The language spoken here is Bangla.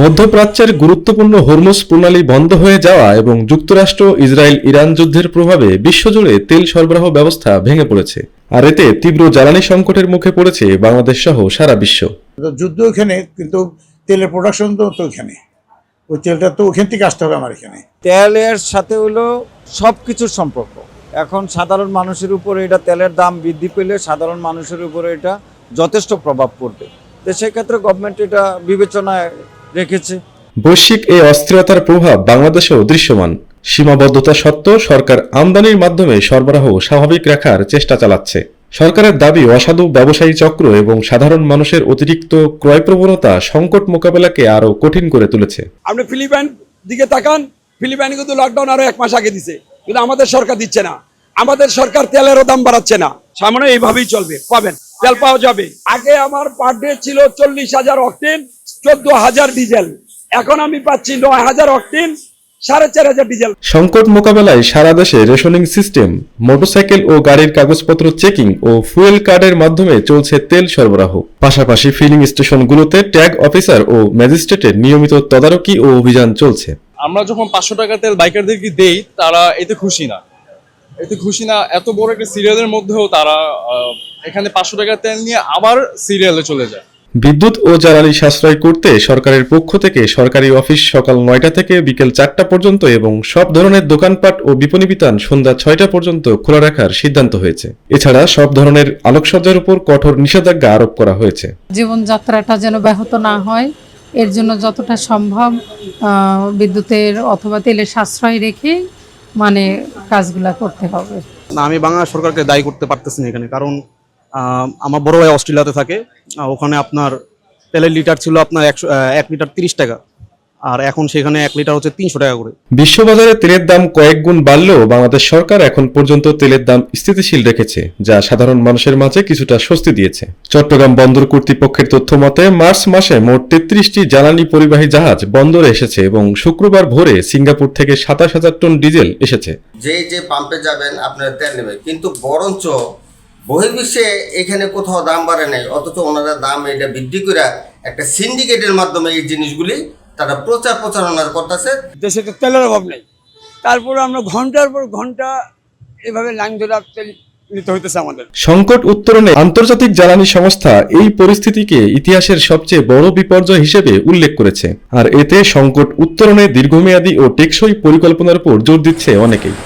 মধ্যপ্রাচ্যের গুরুত্বপূর্ণ হরমুজ প্রণালী বন্ধ হয়ে যাওয়া এবং যুক্তরাষ্ট্র ইসরায়েল ইরান যুদ্ধের প্রভাবে বিশ্বজুড়ে তেল সরবরাহ ব্যবস্থা ভেঙে পড়েছে, আর এতে তীব্র জ্বালানি সংকটের মুখে পড়েছে বাংলাদেশ সহ সারা বিশ্ব। যুদ্ধ এখানে, কিন্তু তেলের প্রোডাকশন তো এখানে, ওই তেলটা তো ওখান থেকে আসতে হবে আমার এখানে। তেলের সাথে হলো সব কিছুর সম্পর্ক। এখন সাধারণ মানুষের উপরে এটা, তেলের দাম বৃদ্ধি পেলে সাধারণ মানুষের উপরে এটা যথেষ্ট প্রভাব পড়বে। তো সেক্ষেত্রে গভর্নমেন্ট এটা বিবেচনায় রেখেছে। বৈশ্বিক এই অস্থিরতার প্রভাব বাংলাদেশেও দৃশ্যমান। সীমাবদ্ধতা সত্ত্বেও সরকার আমদানির মাধ্যমে সরবরাহ স্বাভাবিক রাখার চেষ্টা চালাচ্ছে। সরকারের দাবি, অসাধু ব্যবসায়ী চক্র এবং সাধারণ মানুষের অতিরিক্ত ক্রয় প্রবণতা সংকট মোকাবেলাকে আরও কঠিন করে তুলেছে। আপনি ফিলিপাইন দিকে তাকান, ফিলিপাইনে কিন্তু লকডাউন আরো 1 মাস আগে দিছে, কিন্তু আমাদের সরকার দিচ্ছে না। আমাদের সরকার তেলেরও দাম বাড়াচ্ছে না। সামনে এইভাবেই চলবে, পাবেন তেল পাওয়া যাবে। আগে আমার পার ডে ছিল 40,000 অক্টেন, 14,000 ডিজেল। এখন আমি পাচ্ছি 9,000 অক্টেন, 4,500 ডিজেল। সংকট মোকাবেলায় সারা দেশে রেশনিং সিস্টেম, মোটরসাইকেল ও গাড়ির কাগজপত্র চেকিং ও ফুয়েল কার্ডের মাধ্যমে চলছে তেল সরবরাহ। পাশাপাশি ফিলিং স্টেশনগুলোতে ট্যাগ অফিসার ও ম্যাজিস্ট্রেটের নিয়মিত তদারকি ও অভিযান চলছে। আমরা যখন 500 টাকা তেল বাইকারদেরকে দেই, তারা এতে খুশি না। এত বড় একটা সিরিয়ালের মধ্যেও তারা এখানে 500 টাকা তেল নিয়ে আবার সিরিয়ালে চলে যায়। বিদ্যুৎ ও জ্বালানি সাশ্রয় করতে সরকারের পক্ষ থেকে সরকারি অফিস সকাল 9টা থেকে বিকেল 4টা পর্যন্ত এবং সব ধরনের দোকানপাট ও বিপণী বিতান সন্ধ্যা 6টা পর্যন্ত খোলা রাখার সিদ্ধান্ত হয়েছে। এছাড়া সব ধরনের আলোকসজ্জার উপর কঠোর নিষেধাজ্ঞা আরোপ করা হয়েছে। জীবনযাত্রাটা যেন ব্যাহত না হয়, এর জন্য যতটা সম্ভব বিদ্যুতের অথবা তেলের সাশ্রয় রেখে কাজগুলা করতে হবে। না, আমি বাংলা সরকারকে দায়ী করতে পারতেছি না এখানে, কারণ আমার বড় ভাই অস্ট্রেলিয়াতে থাকে। ওখানে আপনার তেলের লিটার ছিল আপনার 1 লিটার 30 টাকা, আর এখন সেখানে 1 লিটার হচ্ছে 300 টাকা করে। বিশ্ববাজারে তেলের দাম কয়েক গুণ বাড়লেও বাংলাদেশ সরকার এখন পর্যন্ত তেলের দাম স্থিতিশীল রেখেছে, যা সাধারণ মানুষের মাঝে কিছুটা স্বস্তি দিয়েছে। চট্টগ্রাম বন্দর কর্তৃপক্ষের তথ্য মতে মার্চ মাসে মোট 33টি জ্বালানি পরিবাহী জাহাজ বন্দরে এসেছে এবং শুক্রবার ভোরে সিঙ্গাপুর থেকে 27,000 টন ডিজেল এসেছে। যে পাম্পে যাবেন আপনারা তেল নেবেন, কিন্তু বরঞ্চ বহির্বিশ্বে এখানে কোথাও দাম বাড়ে নাই, অথচ ওনারা দাম এটা বৃদ্ধি করে একটা সিন্ডিকেটের মাধ্যমে এই জিনিসগুলি তারা প্রচারণা করতেছে। দেশে তো তেলের অভাব নেই, তারপর আমরা ঘন্টার পর ঘন্টা এভাবে লাইন ধরে তেল নিতে হইতেছে আমাদের। সংকট উত্তরণে আন্তর্জাতিক জ্বালানি সংস্থা এই পরিস্থিতিকে ইতিহাসের সবচেয়ে বড় বিপর্যয় হিসেবে উল্লেখ করেছে, আর এতে সংকট উত্তরণে দীর্ঘমেয়াদী ও টেকসই পরিকল্পনার উপর জোর দিচ্ছে অনেকেই।